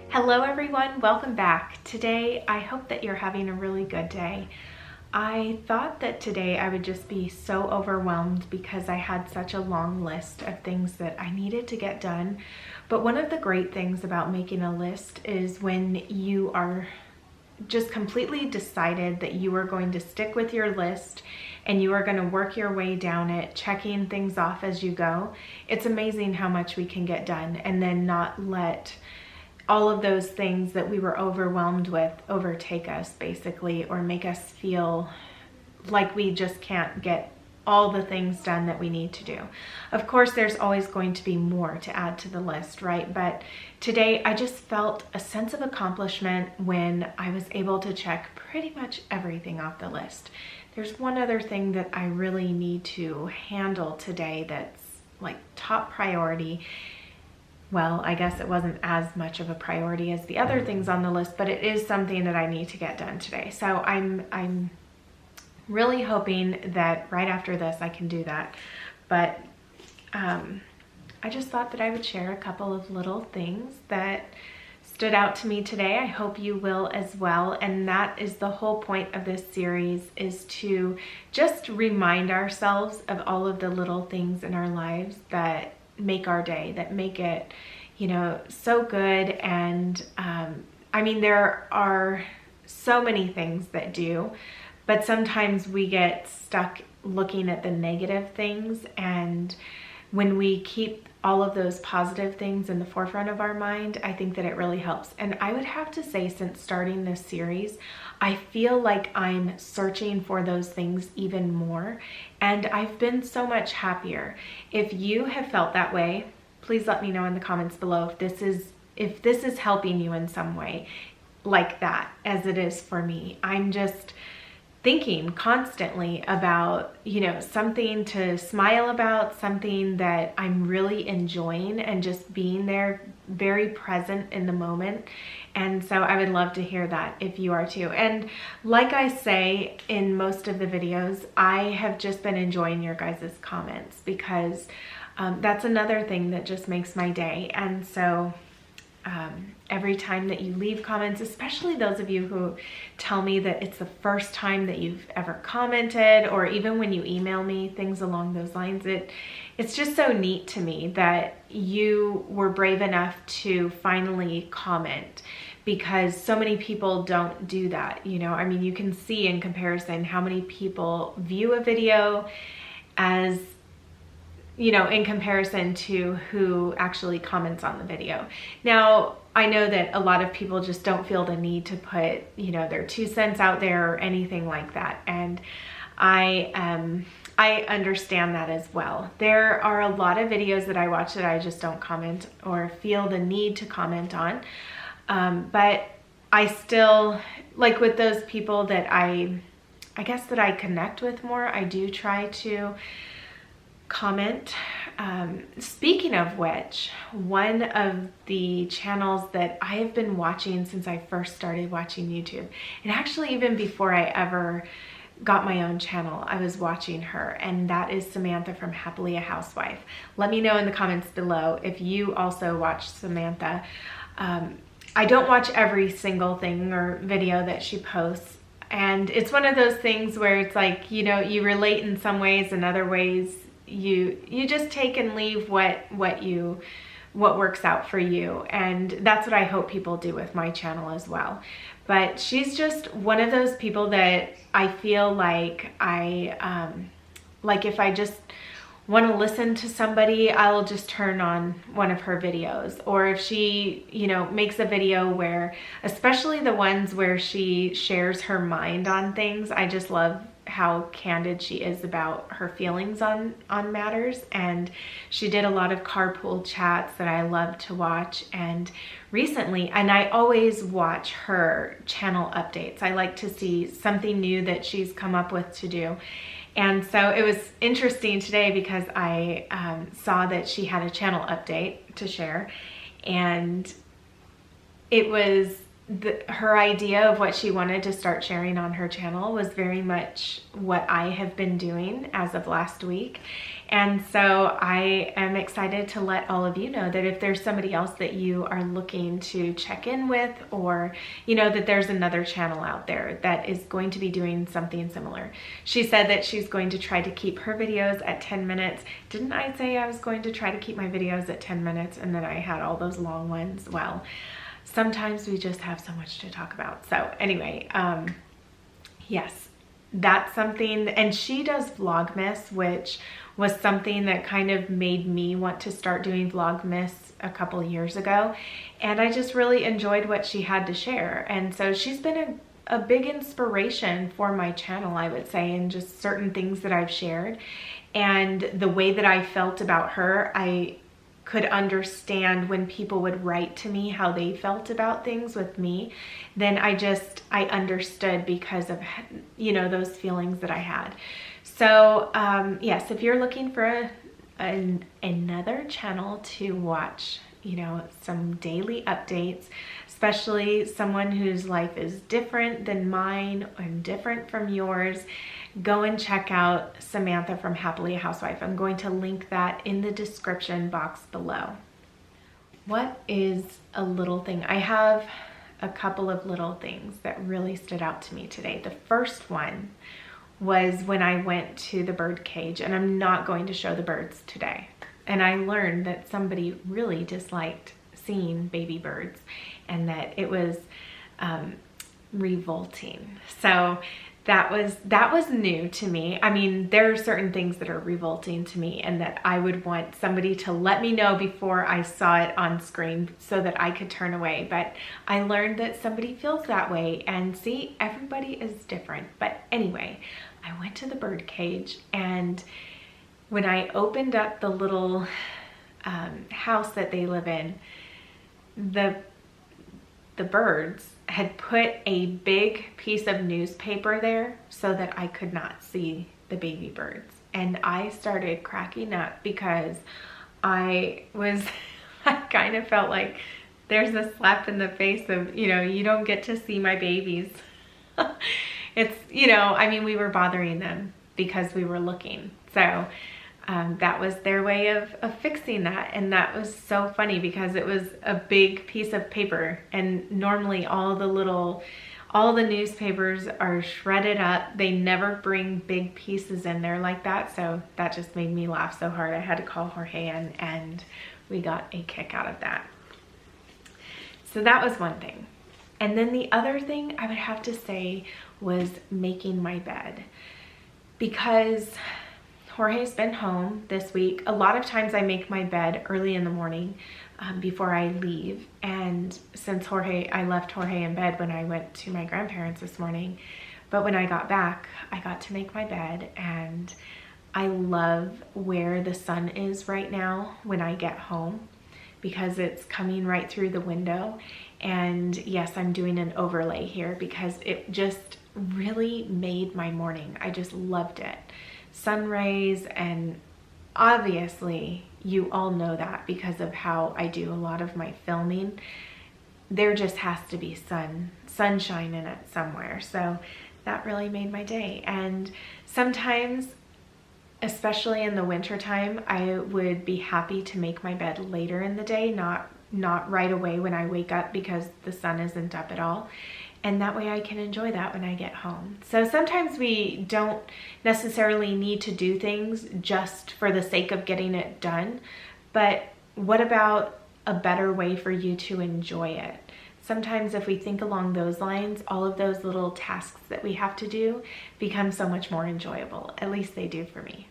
Hello everyone, welcome back. Today, I hope that you're having a really good day. I thought that today I would just be so overwhelmed because I had such a long list of things that I needed to get done. But one of the great things about making a list is when you are just completely decided that you are going to stick with your list and you are going to work your way down it, checking things off as you go. It's amazing how much we can get done and then not let all of those things that we were overwhelmed with overtake us basically, or make us feel like we just can't get all the things done that we need to do. Of course, there's always going to be more to add to the list, right? But today I just felt a sense of accomplishment when I was able to check pretty much everything off the list. There's one other thing that I really need to handle today that's like top priority. Well, I guess it wasn't as much of a priority as the other things on the list, but it is something that I need to get done today. So I'm really hoping that right after this I can do that. But I just thought that I would share a couple of little things that stood out to me today. I hope you will as well. And that is the whole point of this series, is to just remind ourselves of all of the little things in our lives that make our day, that make it, you know, so good. And I mean, there are so many things that do, but sometimes we get stuck looking at the negative things. And when we keep all of those positive things in the forefront of our mind, I think that it really helps. And I would have to say, since starting this series, I feel like I'm searching for those things even more, and I've been so much happier. If you have felt that way, please let me know in the comments below if this is helping you in some way like that, as it is for me. I'm just thinking constantly about, you know, something to smile about, something that I'm really enjoying, and just being there, very present in the moment. And so I would love to hear that if you are too. And like I say in most of the videos, I have just been enjoying your guys' comments, because that's another thing that just makes my day. And so every time that you leave comments, especially those of you who tell me that it's the first time that you've ever commented, or even when you email me, things along those lines, it's just so neat to me that you were brave enough to finally comment, because so many people don't do that. You know, I mean, you can see in comparison how many people view a video as, you know, in comparison to who actually comments on the video. Now, I know that a lot of people just don't feel the need to put, you know, their 2 cents out there or anything like that. And I understand that as well. There are a lot of videos that I watch that I just don't comment or feel the need to comment on. But I still, like with those people that I guess that I connect with more, I do try to comment. Speaking of which, one of the channels that I have been watching since I first started watching YouTube, and actually even before I ever got my own channel, I was watching her, and that is Samantha from HappilyAHousewife. Let me know in the comments below if you also watch Samantha. I don't watch every single thing or video that she posts, and it's one of those things where it's like, you know, you relate in some ways, in other ways you just take and leave what works out for you. And that's what I hope people do with my channel as well. But she's just one of those people that I feel like like if I just want to listen to somebody, I'll just turn on one of her videos. Or if she, you know, makes a video where, especially the ones where she shares her mind on things, I just love how candid she is about her feelings on matters. And she did a lot of carpool chats that I love to watch. And recently, and I always watch her channel updates. I like to see something new that she's come up with to do. And so it was interesting today because I saw that she had a channel update to share, and it was her idea of what she wanted to start sharing on her channel was very much what I have been doing as of last week. And so I am excited to let all of you know that if there's somebody else that you are looking to check in with, or that there's another channel out there that is going to be doing something similar. She said that she's going to try to keep her videos at 10 minutes. Didn't I say I was going to try to keep my videos at 10 minutes and then I had all those long ones? Well, sometimes we just have so much to talk about. So anyway, yes, that's something. And she does Vlogmas, which was something that kind of made me want to start doing Vlogmas a couple years ago. And I just really enjoyed what she had to share. And so she's been a big inspiration for my channel, I would say, and just certain things that I've shared. And the way that I felt about her, I could understand when people would write to me how they felt about things with me. Then I understood because of, those feelings that I had. So yes, if you're looking for another channel to watch, some daily updates, especially someone whose life is different than mine and different from yours, go and check out Samantha from Happily a Housewife. I'm going to link that in the description box below. What is a little thing? I have a couple of little things that really stood out to me today. The first one was when I went to the bird cage, and I'm not going to show the birds today. And I learned that somebody really disliked seeing baby birds and that it was revolting. So that was new to me. I mean, there are certain things that are revolting to me and that I would want somebody to let me know before I saw it on screen so that I could turn away. But I learned that somebody feels that way, and see, everybody is different. But anyway, I went to the bird cage, and when I opened up the little house that they live in, the birds had put a big piece of newspaper there so that I could not see the baby birds. And I started cracking up because I kind of felt like there's a slap in the face of, you don't get to see my babies. It's, I mean, we were bothering them because we were looking. So that was their way of fixing that. And that was so funny because it was a big piece of paper, and normally all the newspapers are shredded up. They never bring big pieces in there like that. So that just made me laugh so hard. I had to call Jorge in, and we got a kick out of that. So that was one thing. And then the other thing I would have to say was making my bed, because Jorge's been home this week. A lot of times I make my bed early in the morning before I leave. And since I left Jorge in bed when I went to my grandparents this morning. But when I got back, I got to make my bed, and I love where the sun is right now when I get home, because it's coming right through the window. And yes, I'm doing an overlay here because it just really made my morning. I just loved it. Sun rays, and obviously you all know that because of how I do a lot of my filming, there just has to be sunshine in it somewhere. So that really made my day. And sometimes, especially in the winter time, I would be happy to make my bed later in the day, not right away when I wake up because the sun isn't up at all. And that way I can enjoy that when I get home. So sometimes we don't necessarily need to do things just for the sake of getting it done. But what about a better way for you to enjoy it? Sometimes if we think along those lines, all of those little tasks that we have to do become so much more enjoyable. At least they do for me.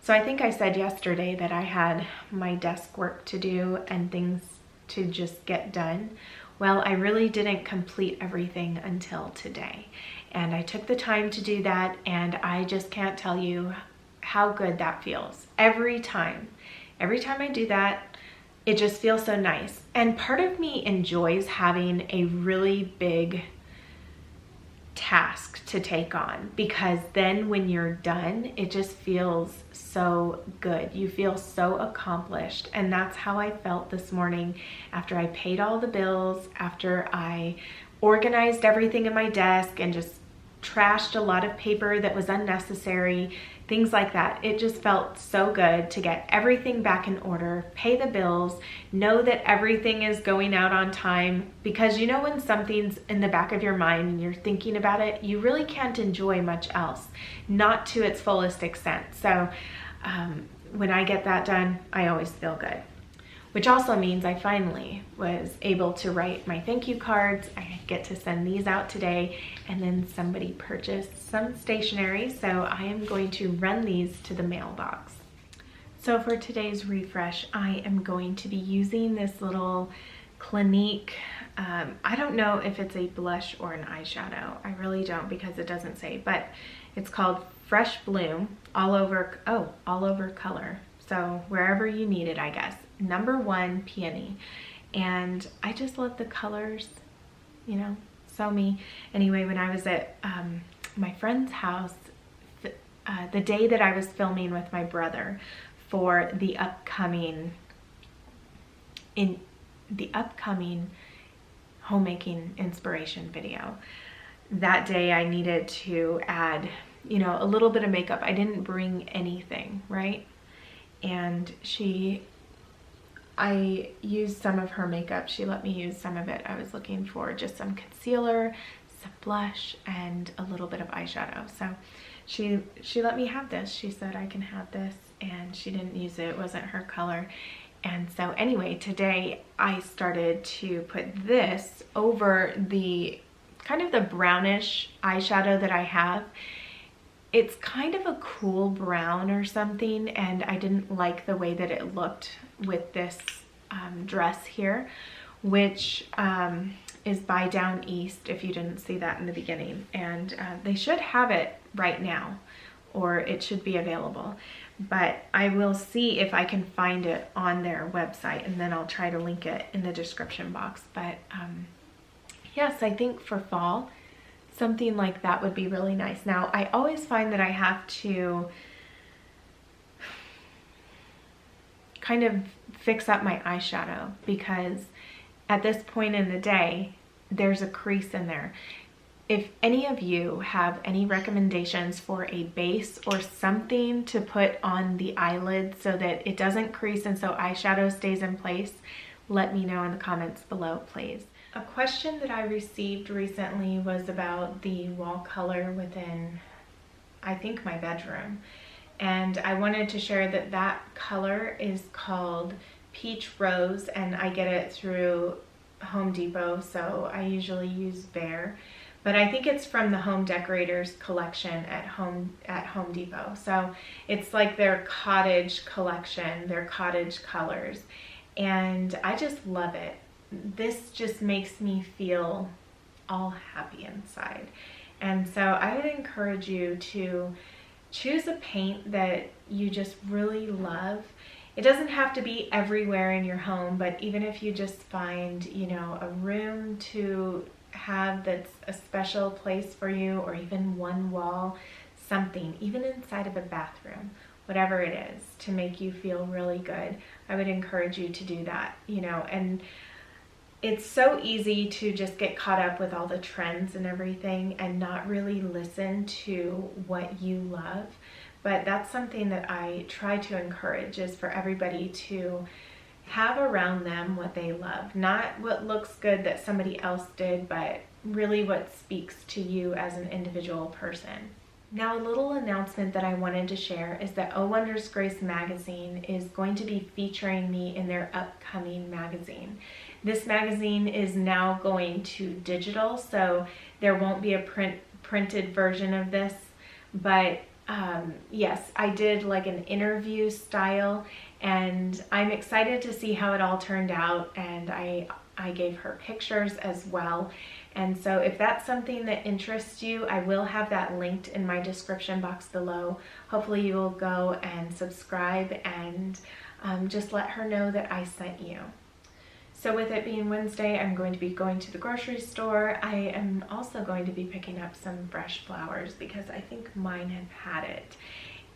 So I think I said yesterday that I had my desk work to do and things to just get done. Well, I really didn't complete everything until today. And I took the time to do that, and I just can't tell you how good that feels. Every time I do that, it just feels so nice. And part of me enjoys having a really big task to take on, because then when you're done, it just feels so good. You feel so accomplished. And that's how I felt this morning after I paid all the bills, after I organized everything in my desk and just trashed a lot of paper that was unnecessary, things like that. It just felt so good to get everything back in order, pay the bills, know that everything is going out on time, because you know when something's in the back of your mind and you're thinking about it, you really can't enjoy much else, not to its fullest extent. So when I get that done, I always feel good. Which also means I finally was able to write my thank you cards. I get to send these out today, and then somebody purchased some stationery, so I am going to run these to the mailbox. So for today's refresh, I am going to be using this little Clinique, I don't know if it's a blush or an eyeshadow. I really don't, because it doesn't say, but it's called Fresh Bloom all over color. So wherever you need it, I guess. Number 1 Peony. And I just love the colors, you know, so me. Anyway, when I was at my friend's house, the day that I was filming with my brother for the upcoming homemaking inspiration video, that day I needed to add, you know, a little bit of makeup. I didn't bring anything, right? And I used some of her makeup. She let me use some of it. I was looking for just some concealer, some blush, and a little bit of eyeshadow. So she let me have this. She said I can have this, and she didn't use it. It wasn't her color. And so anyway, today I started to put this over the kind of the brownish eyeshadow that I have. It's kind of a cool brown or something, and I didn't like the way that it looked with this dress here, which is by DownEast, if you didn't see that in the beginning. And they should have it right now, or it should be available. But I will see if I can find it on their website, and then I'll try to link it in the description box. But yes, I think for fall, something like that would be really nice. Now, I always find that I have to kind of fix up my eyeshadow, because at this point in the day, there's a crease in there. If any of you have any recommendations for a base or something to put on the eyelid so that it doesn't crease and so eyeshadow stays in place, let me know in the comments below, please. A question that I received recently was about the wall color within, I think, my bedroom. And I wanted to share that that color is called Peach Rose, and I get it through Home Depot, so I usually use Bear. But I think it's from the Home Decorators collection at Home Depot. So it's like their cottage collection, their cottage colors. And I just love it. This just makes me feel all happy inside. And so I would encourage you to choose a paint that you just really love. It doesn't have to be everywhere in your home, but even if you just find, you know, a room to have that's a special place for you, or even one wall, something, even inside of a bathroom, whatever it is, to make you feel really good, I would encourage you to do that, you know. And it's so easy to just get caught up with all the trends and everything and not really listen to what you love. But that's something that I try to encourage, is for everybody to have around them what they love. Not what looks good that somebody else did, but really what speaks to you as an individual person. Now, a little announcement that I wanted to share is that Oh Wondrous Grace magazine is going to be featuring me in their upcoming magazine. This magazine is now going to digital, so there won't be a printed version of this, but yes, I did like an interview style, and I'm excited to see how it all turned out, and I gave her pictures as well. And so if that's something that interests you, I will have that linked in my description box below. Hopefully you will go and subscribe and just let her know that I sent you. So with it being Wednesday, I'm going to be going to the grocery store. I am also going to be picking up some fresh flowers because I think mine have had it.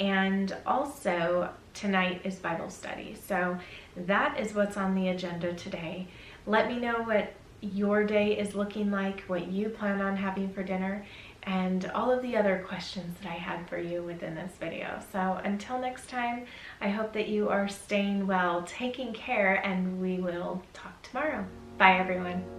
And also tonight is Bible study. So that is what's on the agenda today. Let me know what your day is looking like, what you plan on having for dinner, and all of the other questions that I had for you within this video. So until next time, I hope that you are staying well, taking care, and we will talk tomorrow. Bye everyone.